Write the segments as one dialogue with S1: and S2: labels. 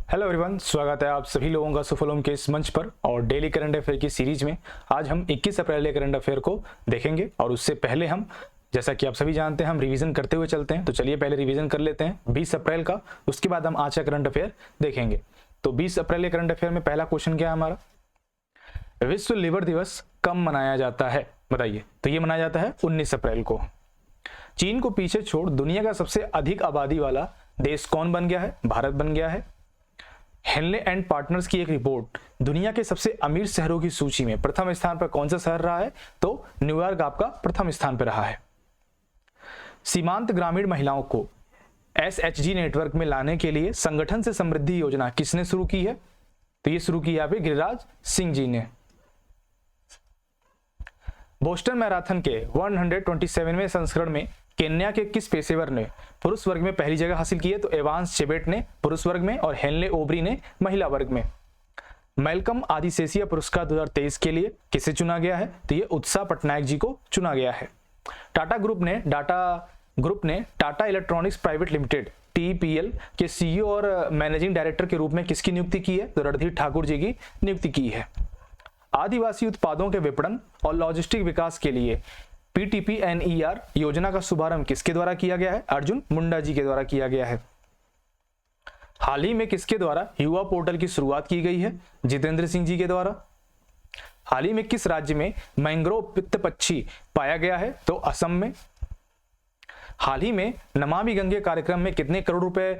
S1: Hello everyone, स्वागत है आप सभी लोगों का सुफलम के इस मंच पर और डेली करंट अफेयर की सीरीज में। आज हम 21 अप्रैल के करंट अफेयर को देखेंगे और उससे पहले हम, जैसा कि आप सभी जानते हैं, हम रिवीजन करते हुए चलते हैं। तो चलिए पहले रिवीजन कर लेते हैं 20 अप्रैल का, उसके बाद हम आज का करंट अफेयर देखेंगे। तो 20 अप्रैल के करंट अफेयर में पहला क्वेश्चन क्या है हमारा, विश्व लिवर दिवस कब मनाया जाता है, बताइए। तो ये मनाया जाता है 19 अप्रैल को। चीन को पीछे छोड़ दुनिया का सबसे अधिक आबादी वाला देश कौन बन गया है? भारत बन गया है। हेनले एंड पार्टनर्स की एक रिपोर्ट दुनिया के सबसे अमीर शहरों की सूची में प्रथम स्थान पर कौन सा शहर रहा है? तो न्यूयॉर्क आपका प्रथम स्थान पर रहा है। सीमांत ग्रामीण महिलाओं को एसएचजी नेटवर्क में लाने के लिए संगठन से समृद्धि योजना किसने शुरू की है? तो ये शुरू की यहाँ पे गिरिराज सिंह जी ने। बोस्टन मैराथन के 127वें संस्करण में केन्या के किस पेशेवर ने पुरुष वर्ग में पहली जगह हासिल की है? तो एवांस चेबेट ने पुरुष वर्ग में और हेनले ओब्री ने महिला वर्ग में। मैल्कम आदिशेषिया पुरस्कार 2023 के लिए किसे चुना गया है? तो ये उत्साह पटनायक जी को चुना गया है। टाटा ग्रुप ने Tata electronics private limited TPL के CEO और मैनेजिंग डायरेक्टर के रूप में किसकी नियुक्ति की है? तो रणधीर ठाकुर जी की नियुक्ति की है। आदिवासी उत्पादों के विपणन और लॉजिस्टिक विकास के लिए PTPNER योजना का शुभारंभ किसके द्वारा किया गया है? अर्जुन मुंडा जी के द्वारा किया गया है। हाल ही में किसके द्वारा युवा पोर्टल की शुरुआत की गई है? जितेंद्र सिंह जी के द्वारा। हाल ही में किस राज्य में मैंग्रोव पित्त पक्षी पाया गया है? तो असम में। हाल ही में नमामि गंगे कार्यक्रम में कितने करोड़ रुपए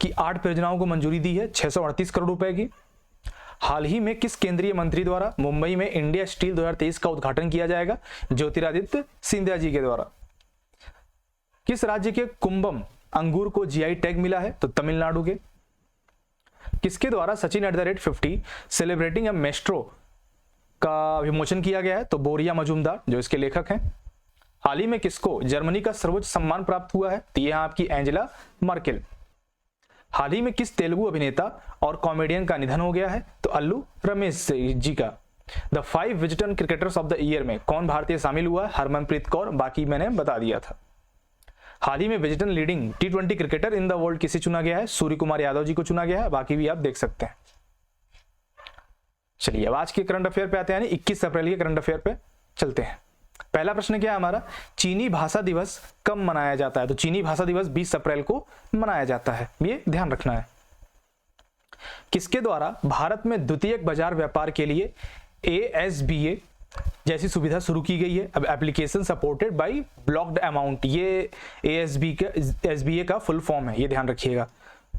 S1: की 8 परियोजनाओं को मंजूरी दी है? 638 करोड़ रुपए की। हाल ही में किस केंद्रीय मंत्री द्वारा मुंबई में इंडिया स्टील 2023 का उद्घाटन किया जाएगा? ज्योतिरादित्य सिंधिया जी के द्वारा। किस राज्य के कुंभम अंगूर को GI टैग मिला है? तो तमिलनाडु के। किसके द्वारा सचिन @50 सेलिब्रेटिंग अ मेस्ट्रो का विमोचन किया गया है? तो बोरिया मजूमदार जो इसके लेखक हैं। हाल ही में किसको जर्मनी का सर्वोच्च सम्मान प्राप्त हुआ है? तो यह आपकी एंजेला मर्केल। हाल ही में किस तेलुगु अभिनेता और कॉमेडियन का निधन हो गया है? तो अल्लू रमेश जी का। The 5 Wisden cricketers of the year में कौन भारतीय शामिल हुआ है? हरमनप्रीत कौर, बाकी मैंने बता दिया था। हाल ही में Wisden leading T20 cricketer in the world किसे चुना गया है? सूर्य कुमार यादव जी को चुना गया है, बाकी भी आप देख सकते हैं। चलिए अब आज के करंट अफेयर पे आते हैं, 21 अप्रैल के करंट अफेयर पे चलते हैं। पहला प्रश्न क्या है हमारा, चीनी भाषा दिवस कब मनाया जाता है? तो चीनी भाषा दिवस 20 अप्रैल को मनाया जाता है, ये ध्यान रखना है। किसके द्वारा भारत में द्वितीयक बाजार व्यापार के लिए ASBA जैसी सुविधा शुरू की गई है? अब application supported by blocked amount, ये ASBA का फुल फॉर्म है, ये ध्यान रखिएगा।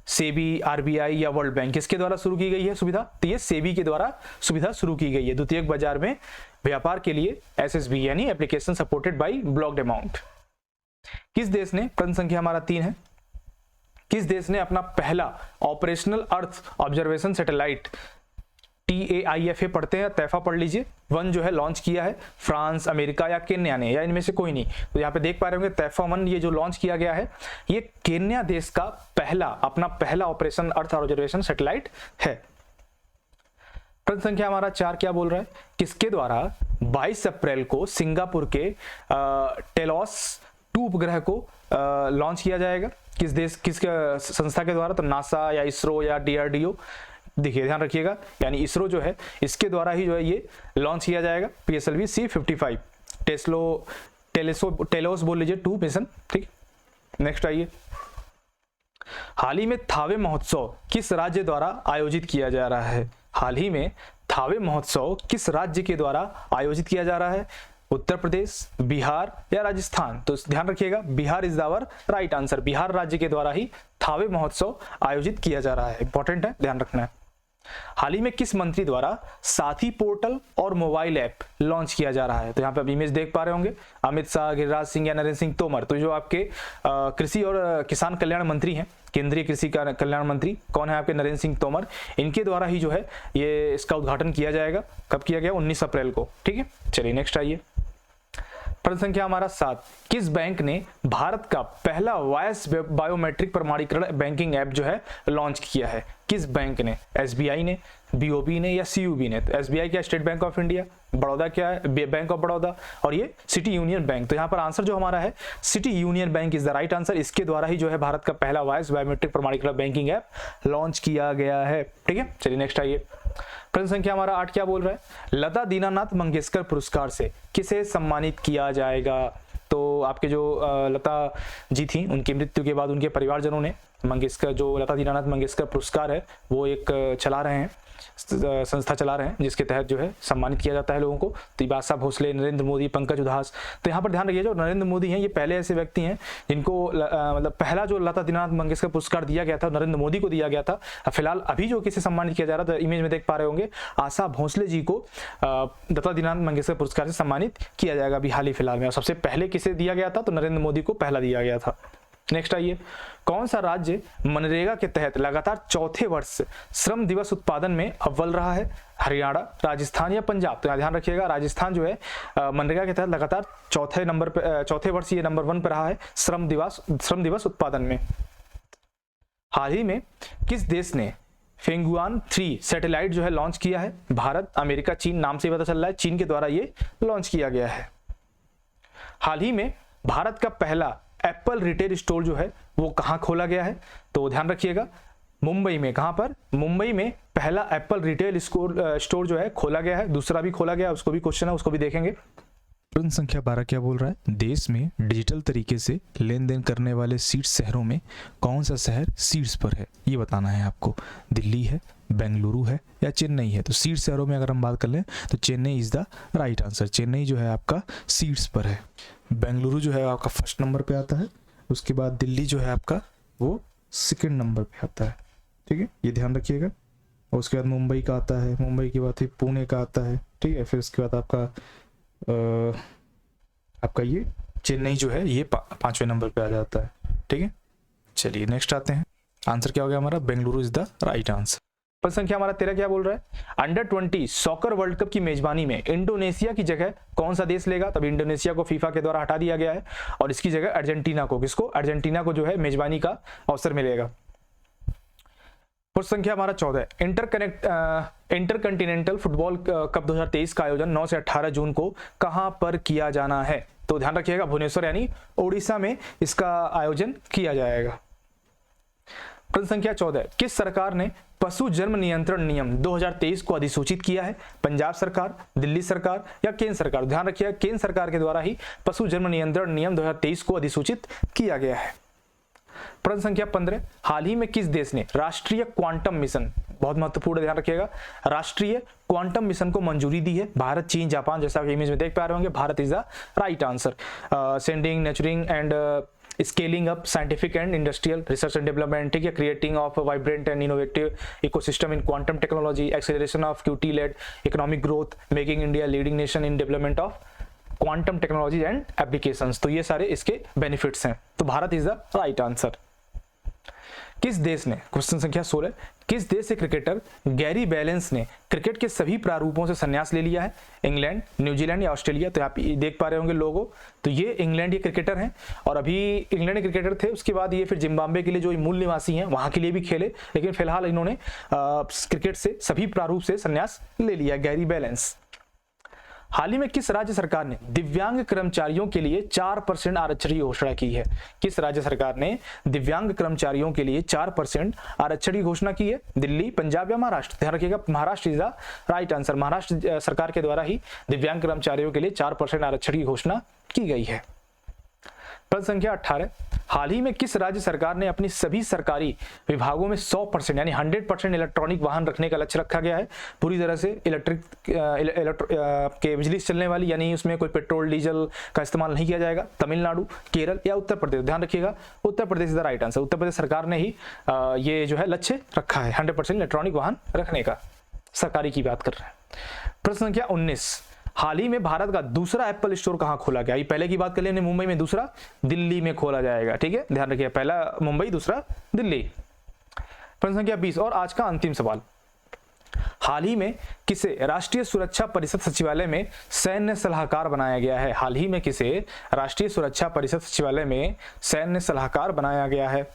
S1: सेबी, RBI या वर्ल्ड बैंक किसके द्वारा शुरू की गई है सुविधा? तो ये सेबी के द्वारा सुविधा शुरू की गई है द्वितीयक बाजार में व्यापार के लिए, SSB यानी application supported by blocked amount. किस देश ने, प्रश्न संख्या हमारा 3 है, किस देश ने अपना पहला operational earth observation satellite TAIFA पढ़ते हैं, तैफा पढ़ लीजिए, 1 जो है लॉन्च किया है? फ्रांस, अमेरिका या केन्या ने, या इनमें से कोई नहीं। तो यहाँ पे देख पा रहे होंगे तैफा 1 ये जो लॉन्च किया गया है, ये केन्या देश का अपना पहला ऑपरेशन अर्थ ऑब्जर्वेशन सैटेलाइट है। प्रश्न संख्या हमारा 4 क्या बोल रहा है, किसके द्वारा 22 अप्रैल को सिंगापुर के टेलोस 2 उपग्रह को लॉन्च किया जाएगा? किस संस्था के द्वारा? तो नासा या इसरो या DRDO। देखिए ध्यान रखिएगा, यानी इसरो जो है इसके द्वारा ही जो है ये लॉन्च किया जाएगा। PSLV C55 टेलोस बोल लीजिए 2 मिशन, ठीक। नेक्स्ट आइए, हाल ही में थावे महोत्सव किस राज्य द्वारा आयोजित किया जा रहा है? हाल ही में थावे महोत्सव किस राज्य के द्वारा आयोजित किया जा रहा है? उत्तर प्रदेश, बिहार या राजस्थान? तो ध्यान रखिएगा, Bihar is our right answer. Bihar राज्य के द्वारा ही थावे महोत्सव आयोजित किया जा रहा है, इंपॉर्टेंट है, ध्यान रखना है। हाल ही में किस मंत्री द्वारा साथी पोर्टल और मोबाइल ऐप लॉन्च किया जा रहा है? तो यहाँ पे आप इमेज देख पा रहे होंगे, अमित शाह, गिरिराज सिंह या नरेंद्र सिंह तोमर। तो जो आपके कृषि और किसान कल्याण मंत्री हैं, केंद्रीय कृषि कल्याण मंत्री कौन है आपके? नरेंद्र सिंह तोमर। इनके द्वारा ही जो है ये इसका उद्घाटन किया जाएगा। कब किया गया? 19 अप्रैल को, ठीक है। चलिए नेक्स्ट आइए, प्रश्न संख्या हमारा 7, किस बैंक ने भारत का पहला वॉइस बायोमेट्रिक प्रमाणीकरण बैंकिंग ऐप जो है लॉन्च किया है? किस बैंक ने, SBI ने, BOB ने या CUB ने? तो SBI क्या, state bank of India, Baroda क्या है, बैंक ऑफ बड़ौदा, और ये सिटी यूनियन बैंक। तो यहाँ पर आंसर जो हमारा है City Union Bank is the right answer. इसके द्वारा ही जो है भारत का पहला वॉइस बायोमेट्रिक प्रमाणीकृत बैंकिंग ऐप लॉन्च किया गया है। ठीक है, चलिए नेक्स्ट आइए। प्रश्न संख्या हमारा 8 क्या बोल रहा है? लता दीनानाथ मंगेशकर पुरस्कार से किसे सम्मानित किया जाएगा? तो आपके जो लता जी थी, उनकी मृत्यु के बाद उनके परिवारजनों ने मंगेशकर, जो लता दीनानाथ मंगेशकर पुरस्कार है वो एक चला रहे हैं, संस्था चला रहे हैं, जिसके तहत जो है सम्मानित किया जाता है लोगों को। तो आशा भोसले, नरेंद्र मोदी, पंकज उधास। तो यहाँ पर ध्यान रखिए, जो नरेंद्र मोदी हैं ये पहले ऐसे व्यक्ति हैं जिनको मतलब पहला जो लता दीनानाथ मंगेशकर पुरस्कार दिया गया था नरेंद्र मोदी को दिया गया था। फिलहाल अभी जो किसे सम्मानित किया जा रहा था, इमेज में देख पा रहे होंगे, आशा भोसले जी को लता दीनानाथ मंगेशकर पुरस्कार से सम्मानित किया जाएगा अभी हाल ही फिलहाल में। और सबसे पहले किसे दिया गया था? तो नरेंद्र मोदी को पहला दिया गया था। नेक्स्ट आइए, कौन सा राज्य मनरेगा के तहत लगातार चौथे वर्ष श्रम दिवस उत्पादन में अव्वल रहा है? हरियाणा, राजस्थान या पंजाब? तो यहाँ ध्यान रखिएगा, राजस्थान जो है मनरेगा के तहत लगातार चौथे वर्ष ये नंबर 1 पर रहा है श्रम दिवस उत्पादन में। हाल ही में किस देश ने फेंगुआन 3 सैटेलाइट जो है लॉन्च किया है? भारत, अमेरिका, चीन? नाम से ही पता चल रहा है चीन के द्वारा ये लॉन्च किया गया है। हाल ही में भारत का पहला एप्पल रिटेल स्टोर जो है वो कहां खोला गया है? तो ध्यान रखिएगा, मुंबई में। कहां पर? मुंबई में पहला एप्पल रिटेल स्टोर जो है खोला गया है। दूसरा भी खोला गया, उसको भी क्वेश्चन है, उसको भी देखेंगे।
S2: प्रश्न संख्या 12 क्या बोल रहा है? देश में डिजिटल तरीके से लेन देन करने वाले शीर्ष शहरों में कौन सा शहर शीर्ष पर है? ये बताना है आपको। दिल्ली है, बेंगलुरु है या चेन्नई है? तो शीर्ष शहरों में अगर हम बात कर लें तो Chennai is the right answer. Chennai जो है आपका शीर्ष पर है। बेंगलुरु जो है आपका फर्स्ट नंबर पे आता है। उसके बाद दिल्ली जो है आपका वो सेकंड नंबर पे आता है। ठीक है, ये ध्यान रखिएगा। और उसके बाद मुंबई का आता है, मुंबई के बाद फिर पुणे का आता है। ठीक है, फिर उसके बाद आपका ये चेन्नई जो है ये 5वें नंबर पे आ जाता है। ठीक है, चलिए नेक्स्ट आते हैं। आंसर क्या हो गया हमारा? Bengaluru is the right answer.
S1: प्रश्न संख्या हमारा 13 क्या बोल रहा है? अंडर 20 सॉकर वर्ल्ड कप की मेजबानी में इंडोनेशिया की जगह कौन सा देश लेगा? तब इंडोनेशिया को फीफा के द्वारा हटा दिया गया है और इसकी जगह अर्जेंटीना को, किसको? अर्जेंटीना को जो है मेजबानी का अवसर मिलेगा। प्रश्न संख्या हमारा 14, इंटरकंटिनेंटल फुटबॉल कप 2023 का आयोजन 9 से 18 जून को कहां पर किया जाना है? तो ध्यान रखिएगा, भुवनेश्वर यानी ओडिशा में इसका आयोजन किया जाएगा। प्रश्न संख्या 14, किस सरकार ने पशु जन्म नियंत्रण नियम 2023 को अधिसूचित किया है? पंजाब सरकार, दिल्ली सरकार या केंद्र सरकार? ध्यान रखिएगा, केंद्र सरकार के द्वारा ही पशु जन्म नियंत्रण नियम 2023 को अधिसूचित किया गया है। प्रश्न संख्या 15, हाल ही में किस देश ने राष्ट्रीय क्वांटम मिशन, बहुत महत्वपूर्ण ध्यान रखिएगा, राष्ट्रीय क्वांटम मिशन को मंजूरी दी है? भारत, चीन, जापान? जैसा कि इमेज में देख पा रहे होंगे, Bharat is the right answer. Sending, nurturing and scaling up scientific and industrial research and development, ठीक है, creating of vibrant and innovative ecosystem in quantum technology, acceleration of QT led economic growth, making India leading nation in development of quantum technology and applications. तो ये सारे इसके benefits हैं। तो Bharat is the right answer. किस देश ने, question संख्या 16, किस देश से क्रिकेटर गैरी बैलेंस ने क्रिकेट के सभी प्रारूपों से संन्यास ले लिया है? इंग्लैंड, न्यूजीलैंड या ऑस्ट्रेलिया? तो आप देख पा रहे होंगे लोगो, तो ये इंग्लैंड के क्रिकेटर हैं और अभी इंग्लैंड के क्रिकेटर थे। उसके बाद ये फिर जिम्बाब्वे के लिए जो मूल निवासी हैं वहां के लिए भी खेले, लेकिन फिलहाल इन्होंने क्रिकेट से सभी प्रारूप से संन्यास ले लिया, गैरी बैलेंस। हाल ही में किस राज्य सरकार ने दिव्यांग कर्मचारियों के लिए 4% आरक्षण की घोषणा की है? किस राज्य सरकार ने दिव्यांग कर्मचारियों के लिए 4% आरक्षण की घोषणा की है? दिल्ली, पंजाब या महाराष्ट्र? ध्यान रखिएगा, Maharashtra is the right answer. Maharashtra सरकार के द्वारा ही दिव्यांग कर्मचारियों के लिए 4% आरक्षण की घोषणा की गई है। प्रश्न संख्या 18, हाल ही में किस राज्य सरकार ने अपनी सभी सरकारी विभागों में 100% यानी 100% इलेक्ट्रॉनिक वाहन रखने का लक्ष्य रखा गया है? पूरी तरह से इलेक्ट्रिक के बिजली से चलने वाली, यानी उसमें कोई पेट्रोल डीजल का इस्तेमाल नहीं किया जाएगा। तमिलनाडु, केरल या उत्तर प्रदेश? ध्यान रखिएगा, Uttar Pradesh is the right answer. Uttar Pradesh सरकार ने ही ये जो है लक्ष्य रखा है 100% इलेक्ट्रॉनिक वाहन रखने का। सरकारी की बात कर रहे हैं। प्रश्न संख्या 19, हाल ही में भारत का दूसरा एप्पल स्टोर कहां खोला गया? ये पहले की बात कर लेने, मुंबई में, दूसरा दिल्ली में खोला जाएगा। ठीक है, ध्यान रखिए, पहला मुंबई, दूसरा दिल्ली। प्रश्न संख्या 20 और आज का अंतिम सवाल, हाल ही में किसे राष्ट्रीय सुरक्षा परिषद सचिवालय में सैन्य सलाहकार बनाया गया है? हाल ही में किसे राष्ट्रीय सुरक्षा परिषद सचिवालय में सैन्य सलाहकार बनाया गया है?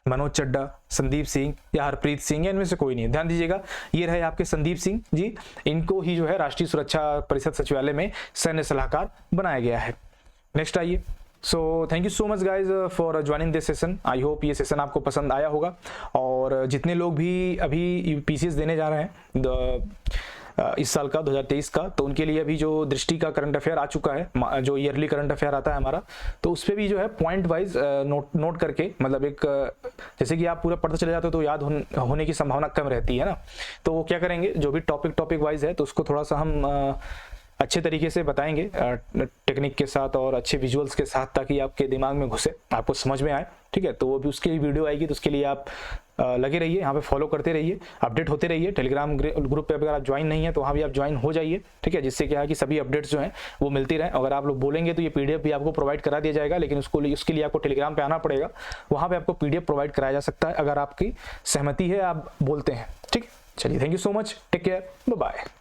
S1: मनोज चड्डा, संदीप सिंह या हरप्रीत सिंह या इनमें से कोई नहीं है। ध्यान दीजिएगा, ये रहे आपके संदीप सिंह जी, इनको ही जो है राष्ट्रीय सुरक्षा परिषद सचिवालय में सैन्य सलाहकार बनाया गया है। नेक्स्ट आइए। So thank you so much guys for joining this session. I hope ये सेशन आपको पसंद आया होगा, और जितने लोग भी अभी पीसीएस देने जा रहे हैं इस साल का 2023 का, तो उनके लिए अभी जो दृष्टि का करंट अफेयर आ चुका है, जो ईयरली करंट अफेयर आता है हमारा, तो उस पर भी जो है पॉइंट वाइज नोट करके, मतलब एक जैसे कि आप पूरा पढ़ते चले जाते हो तो याद होने की संभावना कम रहती है ना, तो वो क्या करेंगे, जो भी टॉपिक वाइज है तो उसको थोड़ा सा हम अच्छे तरीके से बताएंगे टेक्निक के साथ और अच्छे विजुअल्स के साथ, ताकि आपके दिमाग में घुसे, आपको समझ में आए। ठीक है, तो वो भी उसके लिए वीडियो आएगी, तो उसके लिए आप लगे रहिए, यहाँ पे फॉलो करते रहिए, अपडेट होते रहिए। टेलीग्राम ग्रुप पे अगर आप ज्वाइन नहीं है तो वहाँ भी आप ज्वाइन हो जाइए। ठीक है, जिससे क्या है कि सभी अपडेट्स जो हैं वो मिलती रहें। अगर आप लोग बोलेंगे तो ये पीडीएफ भी आपको प्रोवाइड करा दिया जाएगा, लेकिन उसके लिए आपको टेलीग्राम पे आना पड़ेगा, वहाँ पे आपको पीडीएफ प्रोवाइड कराया जा सकता है अगर आपकी सहमति है, आप बोलते हैं। ठीक है, चलिए, thank you so much, take care, bye bye.